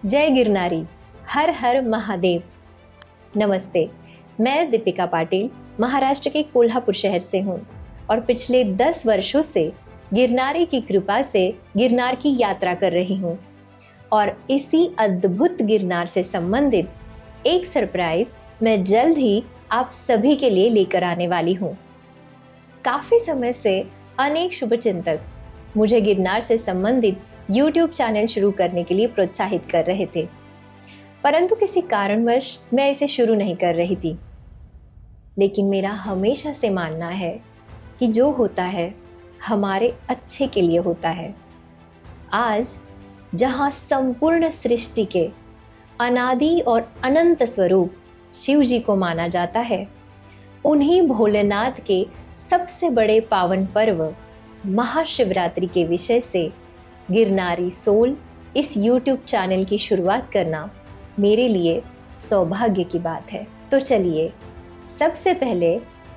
जय गिरनारी, हर हर महादेव। नमस्ते, मैं दीपिका पाटिल महाराष्ट्र के कोल्हापुर शहर से हूँ और पिछले 10 वर्षों से गिरनारी की कृपा से गिरनार की यात्रा कर रही हूँ। और इसी अद्भुत गिरनार से संबंधित एक सरप्राइज मैं जल्द ही आप सभी के लिए लेकर आने वाली हूँ। काफी समय से अनेक शुभचिंतक मुझे गिरनार से संबंधित YouTube चैनल शुरू करने के लिए प्रोत्साहित कर रहे थे, परंतु किसी कारणवश मैं इसे शुरू नहीं कर रही थी। लेकिन मेरा हमेशा से मानना है कि जो होता है हमारे अच्छे के लिए होता है। आज जहाँ संपूर्ण सृष्टि के अनादि और अनंत स्वरूप शिव जी को माना जाता है, उन्हीं भोलेनाथ के सबसे बड़े पावन पर्व महाशिवरात्रि के विषय से गिरनारी सोल इस YouTube चैनल की शुरुआत करना मेरे लिए सौभाग्य की बात है। तो चलिए सबसे पहले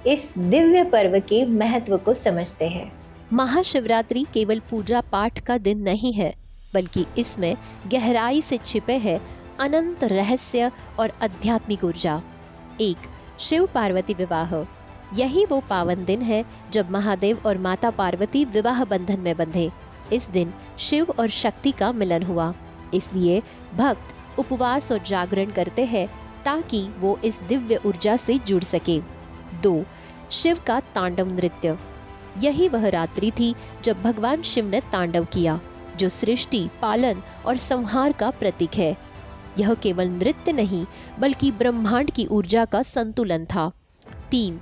इस दिव्य पर्व के महत्व को समझते हैं। महाशिवरात्रि केवल पूजा पाठ का दिन नहीं है, बल्कि इसमें गहराई से छिपे है अनंत रहस्य और आध्यात्मिक ऊर्जा। एक, शिव पार्वती विवाह। यही वो पावन दिन है जब महादेव और माता पार्वती विवाह बंधन में बंधे। इस दिन शिव और शक्ति का मिलन हुआ, इसलिए भक्त उपवास और जागरण करते हैं ताकि वो इस दिव्य ऊर्जा से जुड़ सके। 2, शिव का तांडव नृत्य। यही वह रात्रि थी जब भगवान शिव ने तांडव किया, जो सृष्टि, पालन और संहार का प्रतीक है। यह केवल नृत्य नहीं, बल्कि ब्रह्मांड की ऊर्जा का संतुलन था। 3,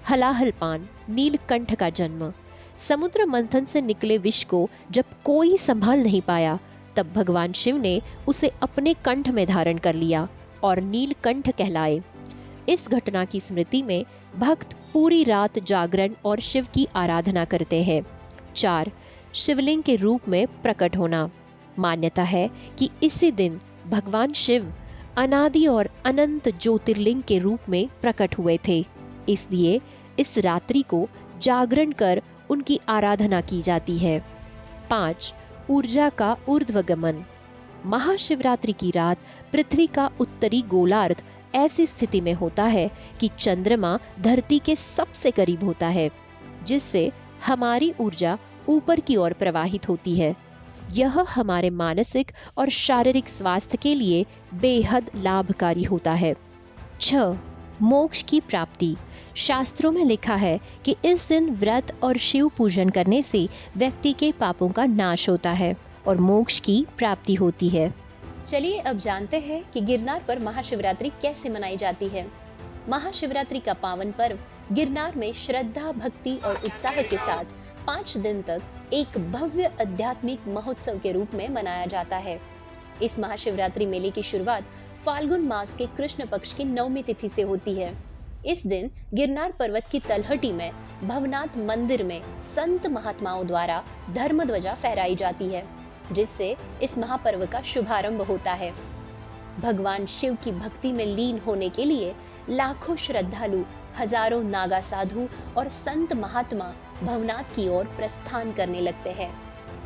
हलाहल पान, नीलकंठ का जन्म। समुद्र मंथन से निकले विष को जब कोई संभाल नहीं पाया, तब भगवान शिव ने उसे अपने कंठ में धारण कर लिया और नीलकंठ कहलाए। इस घटना की स्मृति में भक्त पूरी रात जागरण और शिव की आराधना करते हैं। 4, शिवलिंग के रूप में प्रकट होना। मान्यता है कि इसी दिन भगवान शिव अनादि और अनंत ज्योतिर्लिंग के रूप में प्रकट हुए थे, इसलिए इस रात्रि को जागरण कर उनकी आराधना की जाती है। 5, ऊर्जा का ऊर्ध्वगमन। महाशिवरात्रि की रात पृथ्वी का उत्तरी गोलार्ध ऐसी स्थिति में होता है कि चंद्रमा धरती के सबसे करीब होता है, जिससे हमारी ऊर्जा ऊपर की ओर प्रवाहित होती है। यह हमारे मानसिक और शारीरिक स्वास्थ्य के लिए बेहद लाभकारी होता है। 6, मोक्ष की प्राप्ति। शास्त्रों में लिखा है कि इस दिन व्रत और शिव पूजन करने से व्यक्ति के पापों का नाश होता है और मोक्ष की प्राप्ति होती है। चलिए अब जानते हैं कि गिरनार पर महाशिवरात्रि कैसे मनाई जाती है। महाशिवरात्रि का पावन पर्व गिरनार में श्रद्धा, भक्ति और उत्साह के साथ 5 दिन तक एक भव्य आध्यात्मिक महोत्सव के रूप में मनाया जाता है। इस महाशिवरात्रि मेले की शुरुआत फाल्गुन मास के कृष्ण पक्ष की 9वीं तिथि से होती है। इस दिन गिरनार पर्वत की तलहटी में भवनाथ मंदिर में संत महात्माओं द्वारा धर्म ध्वजा फहराई जाती है, जिससे इस महापर्व का शुभारंभ होता है। भगवान शिव की भक्ति में लीन होने के लिए लाखों श्रद्धालु, हजारों नागा साधु और संत महात्मा भवनाथ की ओर प्रस्थान करने लगते हैं।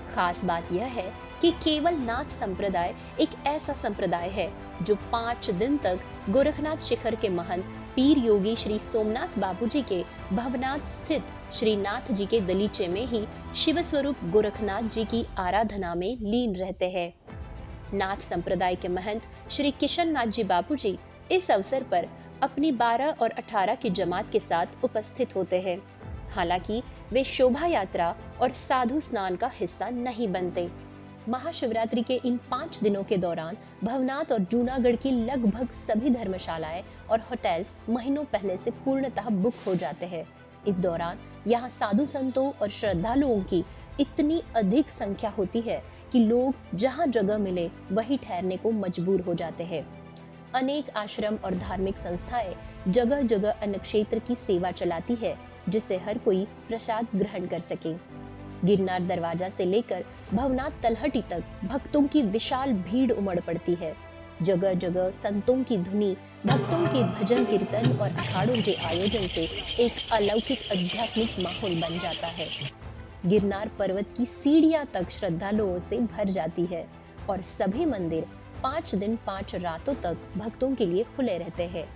खास बात यह है कि केवल नाथ संप्रदाय एक ऐसा संप्रदाय है जो 5 दिन तक गोरखनाथ शिखर के महंत पीर योगी श्री सोमनाथ बाबूजी के भवनाथ स्थित श्रीनाथ जी के दलीचे में ही शिव स्वरूप गोरखनाथ जी की आराधना में लीन रहते हैं। नाथ संप्रदाय के महंत श्री किशन नाथ जी बाबूजी इस अवसर पर अपनी 12 और 18 की जमात के साथ उपस्थित होते हैं। हालांकि वे शोभा यात्रा और साधु स्नान का हिस्सा नहीं बनते। महाशिवरात्रि के इन 5 दिनों के दौरान भवनाथ और जूनागढ़ की लगभग सभी धर्मशालाएं और होटल्स महीनों पहले से पूर्णतः बुक हो जाते हैं। इस दौरान यहाँ साधु संतों और श्रद्धालुओं की इतनी अधिक संख्या होती है कि लोग जहाँ जगह मिले वहीं ठहरने को मजबूर हो जाते हैं। अनेक आश्रम और धार्मिक संस्थाएं जगह जगह अन्न क्षेत्र की सेवा चलाती है, जिससे हर कोई प्रसाद ग्रहण कर सके। गिरनार दरवाजा से लेकर भवनाथ तलहटी तक भक्तों की विशाल भीड़ उमड़ पड़ती है। जगह जगह संतों की धुनी, भक्तों के भजन कीर्तन और अखाड़ों के आयोजन से एक अलौकिक आध्यात्मिक माहौल बन जाता है। गिरनार पर्वत की सीढ़ियां तक श्रद्धालुओं से भर जाती है और सभी मंदिर 5 दिन 5 रातों तक भक्तों के लिए खुले रहते हैं।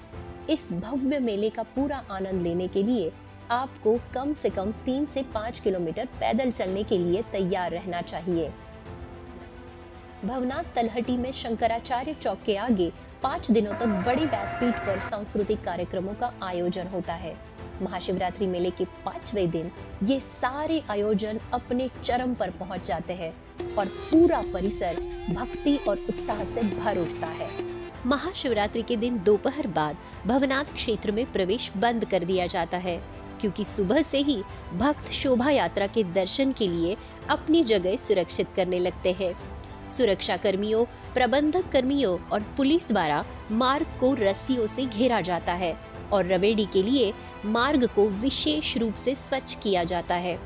इस भव्य मेले का पूरा आनंद लेने के लिए आपको कम से कम 3 से 5 किलोमीटर पैदल चलने के लिए तैयार रहना चाहिए। भवनाथ तलहटी में शंकराचार्य चौक के आगे 5 दिनों तक बड़ी व्यासपीठ पर सांस्कृतिक कार्यक्रमों का आयोजन होता है। महाशिवरात्रि मेले के 5वें दिन ये सारे आयोजन अपने चरम पर पहुंच जाते हैं और पूरा परिसर भक्ति और उत्साह से भर उठता है। महाशिवरात्रि के दिन दोपहर बाद भवनाथ क्षेत्र में प्रवेश बंद कर दिया जाता है, क्योंकि सुबह से ही भक्त शोभा यात्रा के दर्शन के लिए अपनी जगह सुरक्षित करने लगते हैं। सुरक्षा कर्मियों, प्रबंधक कर्मियों और पुलिस द्वारा मार्ग को रस्सियों से घेरा जाता है और रवेडी के लिए मार्ग को विशेष रूप से स्वच्छ किया जाता है।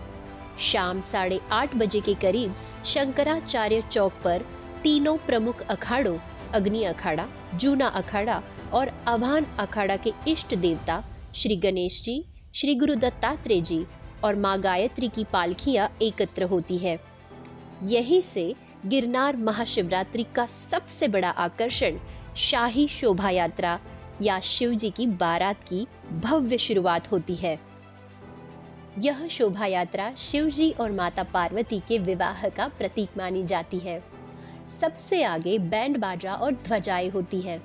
शाम 8:30 बजे के करीब शंकराचार्य चौक पर तीनों प्रमुख अखाड़ों अग्नि अखाड़ा, जूना अखाड़ा और आभान अखाड़ा के इष्ट देवता श्री गणेश जी, श्री गुरु दत्तात्रेय जी और माँ गायत्री की पालकियां एकत्र होती है। यही से गिरनार महाशिवरात्रि का सबसे बड़ा आकर्षण शाही शोभा यात्रा या शिव जी की बारात की भव्य शुरुआत होती है। यह शोभा यात्रा शिव जी और माता पार्वती के विवाह का प्रतीक मानी जाती है। सबसे आगे बैंड बाजा और ध्वजाएं होती है।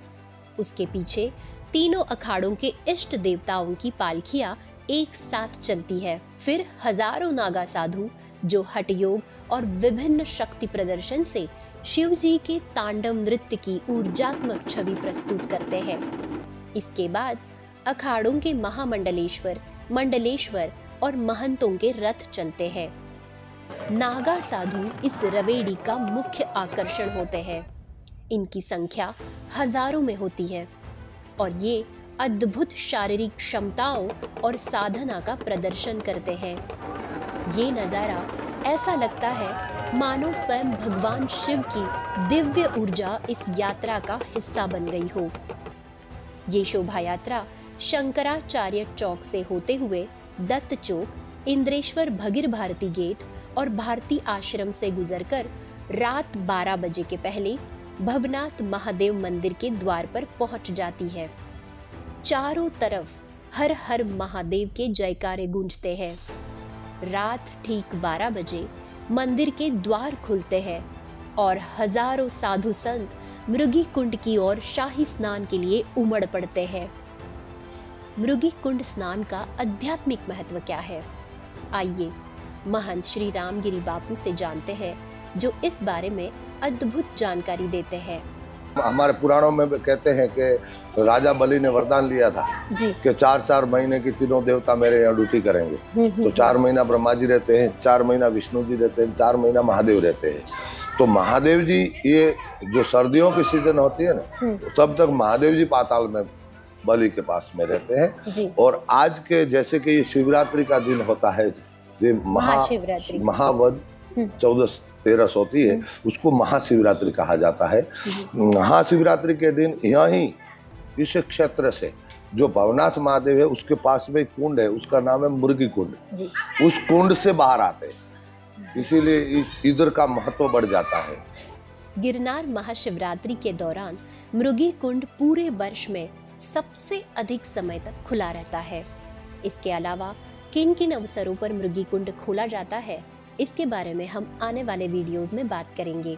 उसके पीछे तीनों अखाड़ों के इष्ट देवताओं की पालकियां एक साथ चलती है। फिर हजारों नागा साधु जो हठ योग और विभिन्न शक्ति प्रदर्शन से शिव जी के तांडव नृत्य की ऊर्जात्मक छवि प्रस्तुत करते हैं। इसके बाद अखाड़ों के महामंडलेश्वर, मंडलेश्वर और महंतों के रथ चलते हैं। नागा साधु इस रवेड़ी का मुख्य आकर्षण होते हैं। इनकी संख्या हजारों में होती है और ये अद्भुत शारीरिक क्षमताओं और साधना का प्रदर्शन करते हैं। ये नजारा ऐसा लगता है मानो स्वयं भगवान शिव की दिव्य ऊर्जा इस यात्रा का हिस्सा बन गई हो। ये शोभा यात्रा शंकराचार्य चौक से होते हुए दत्त चौक, इंद्रेश्वर भगीर भारती गेट और भारती आश्रम से गुजरकर रात 12 बजे के पहले भवनाथ महादेव मंदिर के द्वार पर पहुंच जाती है। चारों तरफ हर हर महादेव के जयकारे गूंजते हैं। रात ठीक 12 बजे मंदिर के द्वार खुलते हैं और हजारों साधु संत मृगी कुंड की ओर शाही स्नान के लिए उमड़ पड़ते हैं। मृगी कुंड स्नान का आध्यात्मिक महत्व क्या है? आइए महंत श्री रामगिरी बापू से जानते हैं, जो इस बारे में अद्भुत जानकारी देते हैं। हमारे पुराणों में कहते हैं कि राजा बलि ने वरदान लिया था कि 4-4 महीने की तीनों देवता मेरे यहाँ ड्यूटी करेंगे। तो 4 महीना ब्रह्मा जी रहते हैं, 4 महीना विष्णु जी रहते हैं, 4 महीना महादेव रहते हैं। तो महादेव जी, ये जो सर्दियों की सीजन होती है ना, तब तक महादेव जी पाताल में बलि के पास में रहते हैं। और आज के जैसे कि ये शिवरात्रि का दिन होता है, ये महावद 14-13 होती है, उसको महाशिवरात्रि कहा जाता है। महाशिवरात्रि के दिन यहीं इस क्षेत्र से जो भवनाथ महादेव है उसके पास में एक कुंड है, उसका नाम है मुर्गी कुंड। उस कुंड से बाहर आते हैं, इसीलिए इधर का महत्व बढ़ जाता है। गिरनार महाशिवरात्रि के दौरान मृगी कुंड पूरे वर्ष में सबसे अधिक समय तक खुला रहता है। इसके अलावा किन किन अवसरों पर मृगी कुंड खोला जाता है, इसके बारे में हम आने वाले वीडियोस में बात करेंगे।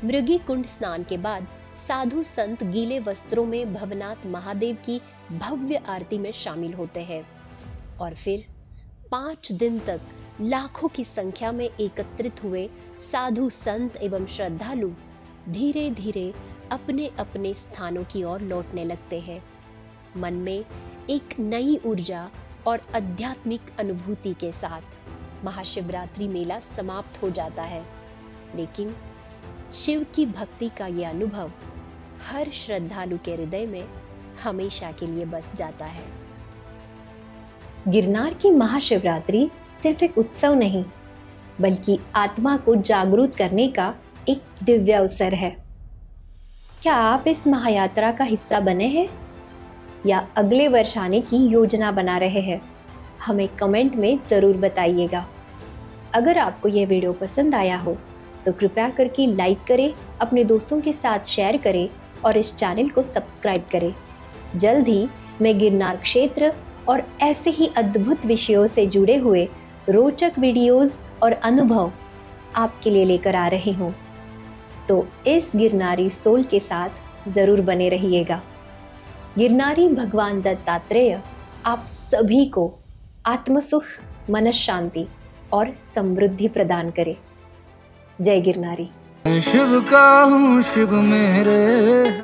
मृगी कुंड स्नान के बाद साधु संत गीले वस्त्रों में भवनाथ महादेव की भव्य आरती में शामिल होते हैं और फिर 5 दिन तक लाखों की संख्या में एकत्रित हुए साधु संत एवं श्रद्धालु धीरे धीरे अपने अपने स्थानों की ओर लौटने लगते हैं। मन में एक नई ऊर्जा और आध्यात्मिक अनुभूति के साथ महाशिवरात्रि मेला समाप्त हो जाता है, लेकिन शिव की भक्ति का ये अनुभव हर श्रद्धालु के हृदय में हमेशा के लिए बस जाता है। गिरनार की महाशिवरात्रि सिर्फ एक उत्सव नहीं, बल्कि आत्मा को जागरूक करने का एक दिव्य अवसर है। क्या आप इस महायात्रा का हिस्सा बने हैं या अगले वर्ष आने की योजना बना रहे हैं? हमें कमेंट में ज़रूर बताइएगा। अगर आपको यह वीडियो पसंद आया हो तो कृपया करके लाइक करें, अपने दोस्तों के साथ शेयर करें और इस चैनल को सब्सक्राइब करें। जल्द ही मैं गिरनार क्षेत्र और ऐसे ही अद्भुत विषयों से जुड़े हुए रोचक वीडियोस और अनुभव आपके लिए लेकर आ रही हूँ। तो इस गिरनारी सोल के साथ ज़रूर बने रहिएगा। गिरनारी भगवान दत्तात्रेय आप सभी को आत्मसुख, मनस शांति और समृद्धि प्रदान करे। जय गिरनारी। शिव का हूँ शिव मेरे।